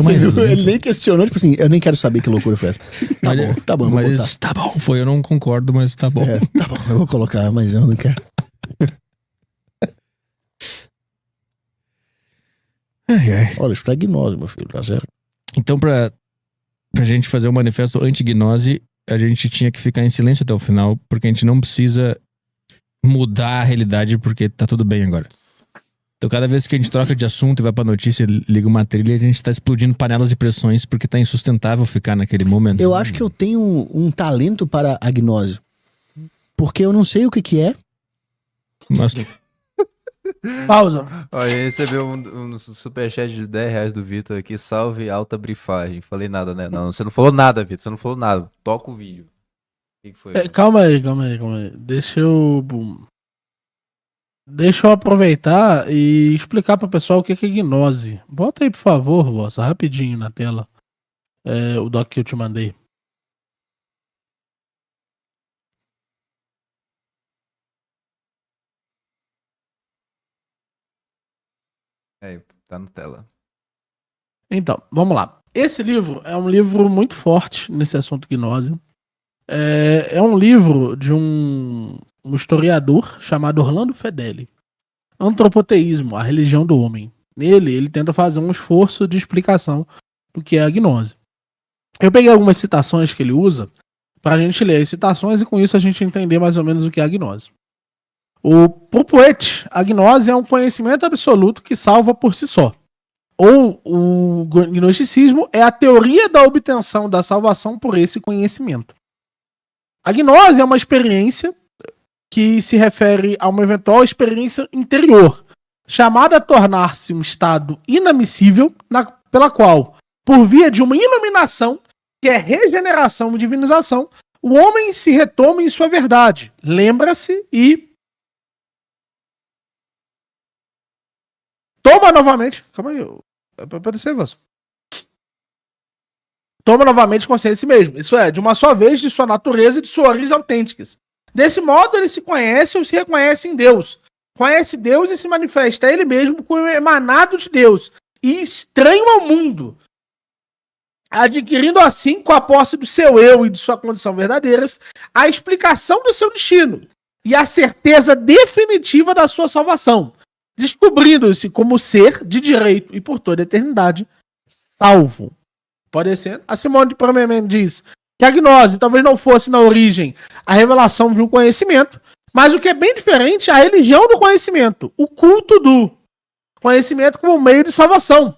fica mais lento. Ele nem questionou, tipo assim, eu nem quero saber que loucura foi essa. Tá bom, mas vou botar. tá bom, eu não concordo, mas tá bom. Tá bom, eu vou colocar, mas eu não quero. Olha, isso tá gnose, meu filho, tá certo? Então, pra gente fazer um manifesto anti-gnose, a gente tinha que ficar em silêncio até o final, porque a gente não precisa mudar a realidade, porque tá tudo bem agora. Então, cada vez que a gente troca de assunto e vai pra notícia e liga uma trilha, a gente tá explodindo panelas de pressões, porque tá insustentável ficar naquele momento. Eu acho que eu tenho um talento para a gnose. Porque eu não sei o que é. Mas... Pausa. Olha, eu recebi um superchat de R$10 do Vitor aqui, salve alta brifagem. Falei nada, né? Não, você não falou nada, Vitor, você não falou nada. Toca o vídeo. O que foi? Calma aí. Deixa eu aproveitar e explicar pro pessoal o que é gnose. Bota aí, por favor, Vossa, rapidinho na tela. O doc que eu te mandei. Tá na tela. Então, vamos lá. Esse livro é um livro muito forte nesse assunto gnose. É um livro de um historiador chamado Orlando Fedeli. Antropoteísmo, a religião do homem. Nele, ele tenta fazer um esforço de explicação do que é a gnose. Eu peguei algumas citações que ele usa para a gente ler as citações e com isso a gente entender mais ou menos o que é a gnose. Pro Poet, a gnose é um conhecimento absoluto que salva por si só. Ou o gnosticismo é a teoria da obtenção da salvação por esse conhecimento. A gnose é uma experiência que se refere a uma eventual experiência interior, chamada a tornar-se um estado inadmissível, pela qual, por via de uma iluminação, que é regeneração e divinização, o homem se retoma em sua verdade, lembra-se e toma novamente... Calma aí, é pra aparecer, Vasco. Toma novamente consciência de si mesmo. Isso é, de uma só vez, de sua natureza e de suas origens autênticas. Desse modo, ele se conhece ou se reconhece em Deus. Conhece Deus e se manifesta a ele mesmo como emanado de Deus e estranho ao mundo. Adquirindo assim, com a posse do seu eu e de sua condição verdadeiras, a explicação do seu destino e a certeza definitiva da sua salvação. Descobrindo-se como ser de direito e por toda a eternidade salvo. Pode ser. A Simone de Promemen diz que a gnose talvez não fosse na origem a revelação de um conhecimento, mas o que é bem diferente é a religião do conhecimento, o culto do conhecimento como meio de salvação.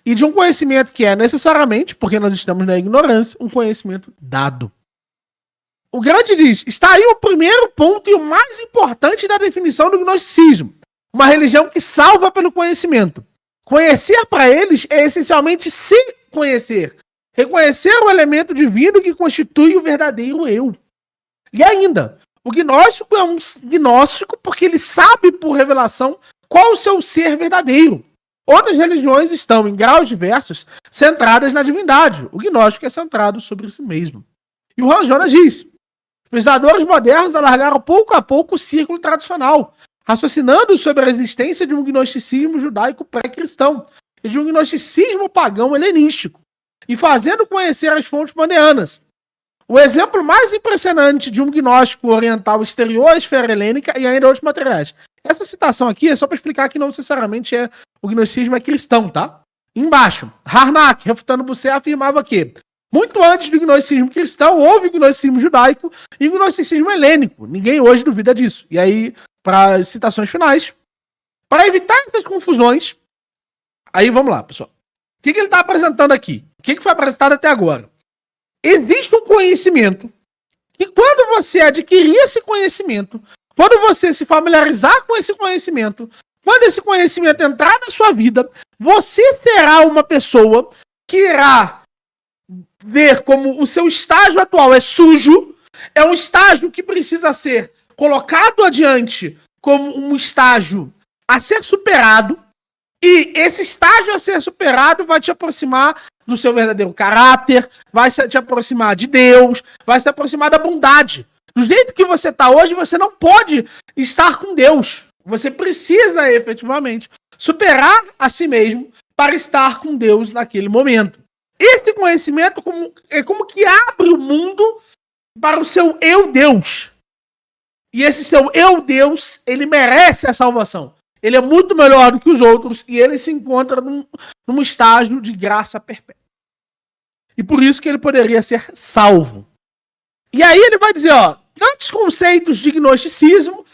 E de um conhecimento que é necessariamente, porque nós estamos na ignorância, um conhecimento dado. O Grande diz, está aí o primeiro ponto e o mais importante da definição do gnosticismo. Uma religião que salva pelo conhecimento. Conhecer para eles é essencialmente se conhecer. Reconhecer o elemento divino que constitui o verdadeiro eu. E ainda, o gnóstico é um gnóstico porque ele sabe por revelação qual o seu ser verdadeiro. Outras religiões estão, em graus diversos, centradas na divindade. O gnóstico é centrado sobre si mesmo. E o Hans Jonas diz, os pesquisadores modernos alargaram pouco a pouco o círculo tradicional, raciocinando sobre a existência de um gnosticismo judaico pré-cristão e de um gnosticismo pagão helenístico, e fazendo conhecer as fontes mandeanas. O exemplo mais impressionante de um gnóstico oriental exterior à esfera helênica e ainda outros materiais. Essa citação aqui é só para explicar que não necessariamente o gnosticismo é cristão, tá? Embaixo, Harnack, refutando Busser, afirmava que muito antes do gnosticismo cristão, houve o gnosticismo judaico e o gnosticismo helênico. Ninguém hoje duvida disso. E aí, para as citações finais, para evitar essas confusões, aí vamos lá, pessoal. O que ele está apresentando aqui? O que foi apresentado até agora? Existe um conhecimento que quando você adquirir esse conhecimento, quando você se familiarizar com esse conhecimento, quando esse conhecimento entrar na sua vida, você será uma pessoa que irá ver como o seu estágio atual é sujo, é um estágio que precisa ser colocado adiante como um estágio a ser superado, e esse estágio a ser superado vai te aproximar do seu verdadeiro caráter, vai te aproximar de Deus, vai se aproximar da bondade. Do jeito que você está hoje, você não pode estar com Deus. Você precisa efetivamente superar a si mesmo para estar com Deus naquele momento. Esse conhecimento é como que abre o mundo para o seu eu Deus. E esse seu eu Deus, ele merece a salvação. Ele é muito melhor do que os outros e ele se encontra num estágio de graça perpétua. E por isso que ele poderia ser salvo. E aí ele vai dizer, ó, tantos conceitos de gnosticismo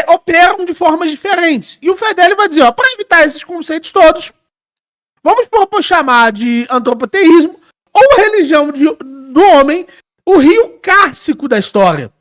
operam de formas diferentes. E o Fedeli vai dizer, ó, para evitar esses conceitos todos, vamos propor chamar de antropoteísmo ou religião do homem o rio cárcico da história.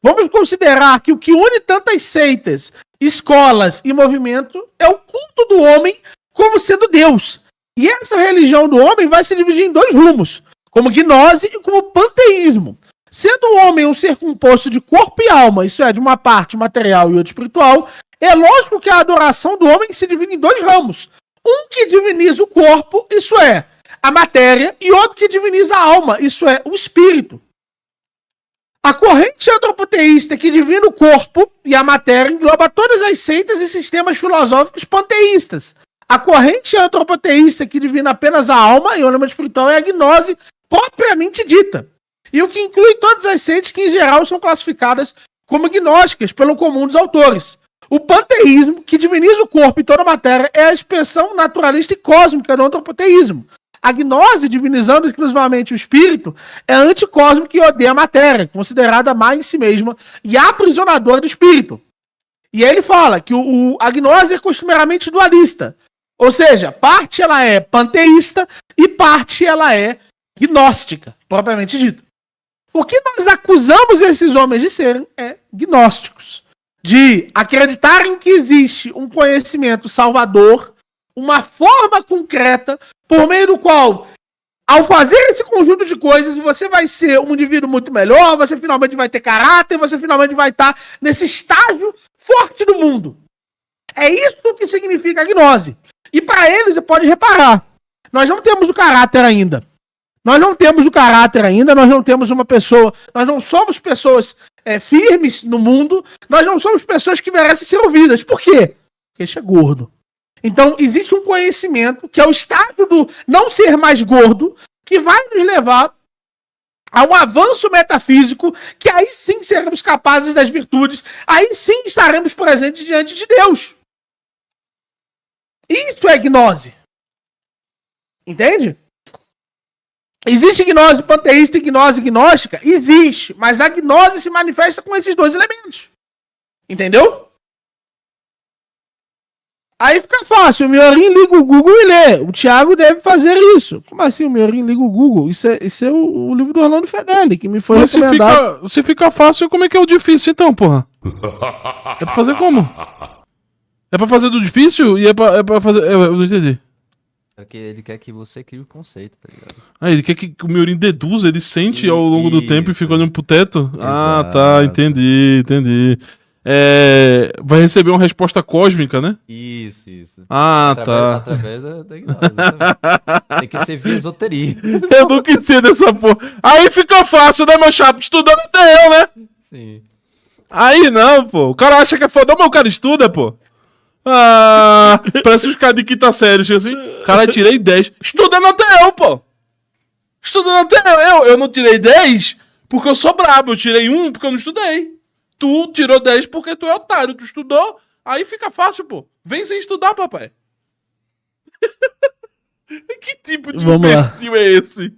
Vamos considerar que o que une tantas seitas, escolas e movimento é o culto do homem como sendo Deus. E essa religião do homem vai se dividir em dois rumos, como gnose e como panteísmo. Sendo o homem um ser composto de corpo e alma, isso é, de uma parte material e outra espiritual, é lógico que a adoração do homem se divide em dois ramos. Um que diviniza o corpo, isso é, a matéria, e outro que diviniza a alma, isso é, o espírito. A corrente antropoteísta que divina o corpo e a matéria engloba todas as seitas e sistemas filosóficos panteístas. A corrente antropoteísta que divina apenas a alma e o elemento espiritual é a gnose propriamente dita. E o que inclui todas as seitas que, em geral, são classificadas como gnósticas pelo comum dos autores. O panteísmo, que diviniza o corpo e toda a matéria, é a expressão naturalista e cósmica do antropoteísmo. A gnose, divinizando exclusivamente o espírito, é anticósmica e odeia a matéria, considerada má em si mesma e aprisionadora do espírito. E ele fala que a gnose é costumeiramente dualista. Ou seja, parte ela é panteísta e parte ela é gnóstica, propriamente dito. O que nós acusamos esses homens de serem é gnósticos. De acreditarem que existe um conhecimento salvador, uma forma concreta, por meio do qual, ao fazer esse conjunto de coisas, você vai ser um indivíduo muito melhor, você finalmente vai ter caráter, você finalmente vai estar nesse estágio forte do mundo. É isso que significa a gnose. E para eles, você pode reparar, nós não temos o caráter ainda. Nós não temos o caráter ainda, nós não temos uma pessoa, nós não somos pessoas firmes no mundo, nós não somos pessoas que merecem ser ouvidas. Por quê? Porque a gente é gordo. Então, existe um conhecimento, que é o estágio do não ser mais gordo, que vai nos levar a um avanço metafísico, que aí sim seremos capazes das virtudes, aí sim estaremos presentes diante de Deus. Isso é gnose. Entende? Existe gnose panteísta e gnose gnóstica? Existe, mas a gnose se manifesta com esses dois elementos. Entendeu? Aí fica fácil, o Miorim liga o Google e lê. O Thiago deve fazer isso. Como assim o Miorim liga o Google? Isso é o livro do Orlando Fedeli, que me foi mas recomendado. Se fica fácil, como é que é o difícil então, porra? É pra fazer como? É pra fazer do difícil e é pra fazer... Eu não entendi. Porque ele quer que você crie o conceito, tá ligado? Ah, ele quer que o Miorim deduza, ele sente ao longo do tempo e fica olhando pro teto? Exato. Ah, tá, entendi. Vai receber uma resposta cósmica, né? Isso. Ah, tá. Através da gnose. Tem que ser via esoteria. Eu nunca entendo essa porra. Aí fica fácil, né, meu chapa? Estudando até eu, né? Sim. Aí não, pô. O cara acha que é foda, mas o cara estuda, pô. Ah, parece os caras de quinta série, chega assim. Cara, tirei 10. Estudando até eu, pô. Estudando até eu. Eu não tirei 10 porque eu sou brabo. Eu tirei 1 porque eu não estudei. Tu tirou 10 porque tu é otário. Tu estudou, aí fica fácil, pô. Vem sem estudar, papai. Que tipo de imbecil é esse?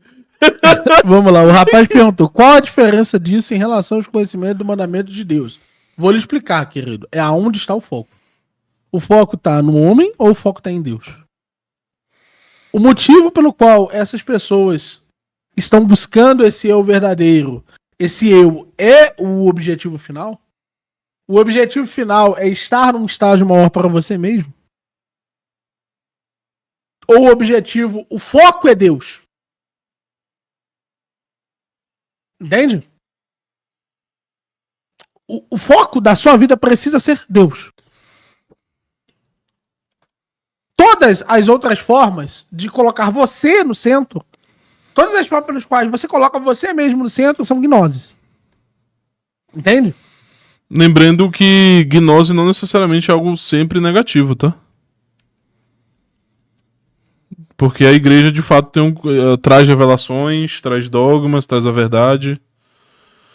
Vamos lá, o rapaz perguntou, qual a diferença disso em relação aos conhecimentos do mandamento de Deus? Vou lhe explicar, querido. É aonde está o foco. O foco está no homem ou o foco está em Deus? O motivo pelo qual essas pessoas estão buscando esse eu verdadeiro, esse eu é o objetivo final? O objetivo final é estar num estágio maior para você mesmo? Ou o foco é Deus? Entende? O foco da sua vida precisa ser Deus. Todas as outras formas de colocar você no centro, todas as formas pelas quais você coloca você mesmo no centro são gnoses. Entende? Lembrando que gnose não necessariamente é algo sempre negativo, tá? Porque a igreja, de fato, traz revelações, traz dogmas, traz a verdade.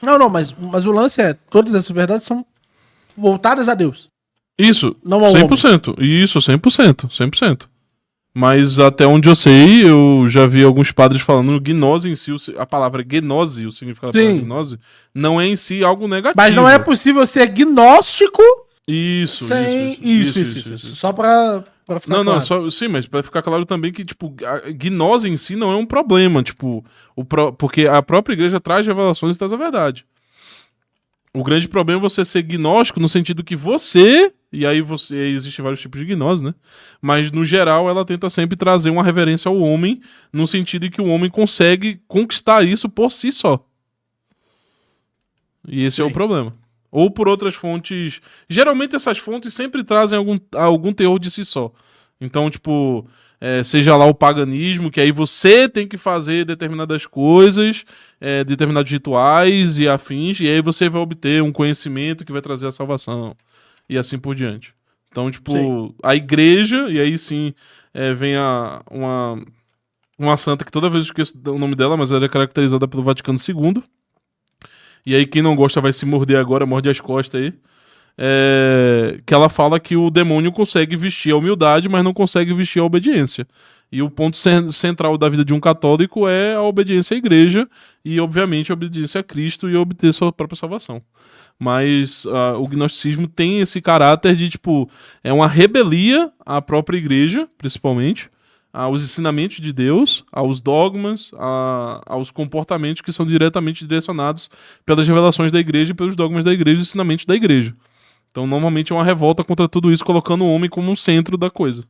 Não, mas o lance é, todas essas verdades são voltadas a Deus. Isso, Não ao 100%. Isso, 100%. 100%. Mas até onde eu sei, eu já vi alguns padres falando gnose em si, a palavra gnose, o significado da palavra gnose, não é em si algo negativo. Mas não é possível ser gnóstico Isso. Só pra ficar claro. Sim, mas pra ficar claro também que, tipo, a gnose em si não é um problema, tipo, porque a própria igreja traz revelações e traz a verdade. O grande problema é você ser gnóstico no sentido que e aí existem vários tipos de gnose, né? Mas, no geral, ela tenta sempre trazer uma reverência ao homem, no sentido de que o homem consegue conquistar isso por si só. E esse é o problema. Ou por outras fontes. Geralmente essas fontes sempre trazem algum teor de si só. Então, tipo, seja lá o paganismo, que aí você tem que fazer determinadas coisas, determinados rituais e afins, e aí você vai obter um conhecimento que vai trazer a salvação. E assim por diante. Então, tipo, a igreja, e aí sim vem uma santa que toda vez eu esqueço o nome dela, mas ela é caracterizada pelo Vaticano II. E aí quem não gosta vai se morder agora, morde as costas aí. Que ela fala que o demônio consegue vestir a humildade, mas não consegue vestir a obediência. E o ponto central da vida de um católico é a obediência à igreja e, obviamente, a obediência a Cristo e obter sua própria salvação. Mas o gnosticismo tem esse caráter de, tipo, é uma rebelia à própria igreja, principalmente, aos ensinamentos de Deus, aos dogmas, aos comportamentos que são diretamente direcionados pelas revelações da igreja, pelos dogmas da igreja e ensinamentos da igreja. Então, normalmente é uma revolta contra tudo isso, colocando o homem como um centro da coisa.